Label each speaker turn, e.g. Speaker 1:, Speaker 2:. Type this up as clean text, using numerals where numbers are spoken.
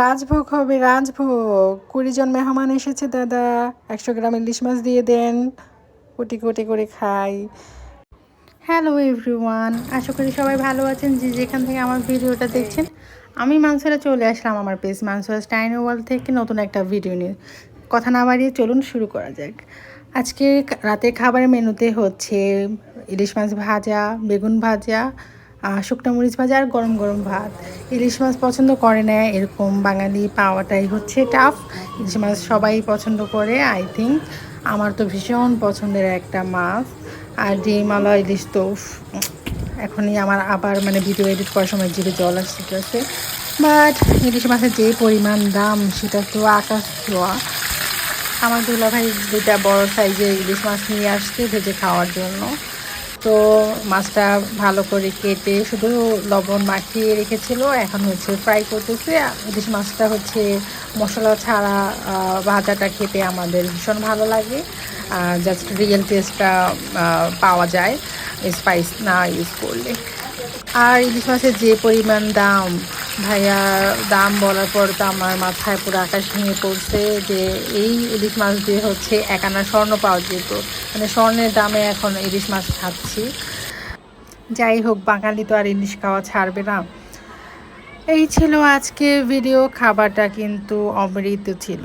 Speaker 1: রাজভোগ হবে রাজভোগ। 20 জন মেহমান এসেছে দাদা, 100 গ্রাম ইলিশ মাছ দিয়ে দেন, কোটি কোটি করে খাই। হ্যালো এভরিওয়ান, আশা করি সবাই ভালো আছেন যে যেখান থেকে আমার ভিডিওটা দেখছেন। আমি মানসুরা চলে আসলাম আমার পেজ মানসুরা টাইনি ওয়ার্ল্ড থেকে নতুন একটা ভিডিও নিয়ে। কথা না বাড়িয়ে চলুন শুরু করা যাক। আজকে রাতের খাবারের মেনুতে হচ্ছে ইলিশ মাছ ভাজা, বেগুন ভাজা, শুকনো মরিচ ভাজা আর গরম গরম ভাত। ইলিশ মাছ পছন্দ করে না এরকম বাঙালি পাওয়াটাই হচ্ছে টাফ। ইলিশ মাছ সবাই পছন্দ করে আই থিঙ্ক। আমার তো ভীষণ পছন্দের একটা মাছ। আর ডিমালা ইলিশ তো এখনই আমার আবার মানে ভিডিও এডিট করার সময় জিভে জল আসতেছে। বাট ইলিশ মাছের যে পরিমাণ দাম সেটা তো আকাশ ছোঁয়া। আমার দুলাভাই 2টা বড় সাইজের ইলিশ মাছ নিয়ে আসছে ভেজে খাওয়ার জন্য। তো মাছটা ভালো করে কেটে শুধু লবণ মাখিয়ে রেখেছিল, এখন হচ্ছে ফ্রাই করতেছে। ইলিশ মাছটা হচ্ছে মশলা ছাড়া ভাজাটা খেতে আমাদের ভীষণ ভালো লাগে। জাস্ট রিয়েল টেস্টটা পাওয়া যায় স্পাইস না ইউজ করলে। আর ইলিশ মাছের যে পরিমাণ দাম, ভাইয়া দাম বলার পর তো আমার মাথায় পুরো আকাশ ভেঙে পড়ছে যে এই ইলিশ মাছ দিয়ে হচ্ছে 1 আনা স্বর্ণ পাওয়া যেত। মানে স্বর্ণের দামে এখন ইলিশ মাছ খাচ্ছি। যাই হোক, বাঙালি তো আর ইলিশ খাওয়া ছাড়বে না। এই ছিল আজকের ভিডিও। খাবারটা কিন্তু অমৃত ছিল।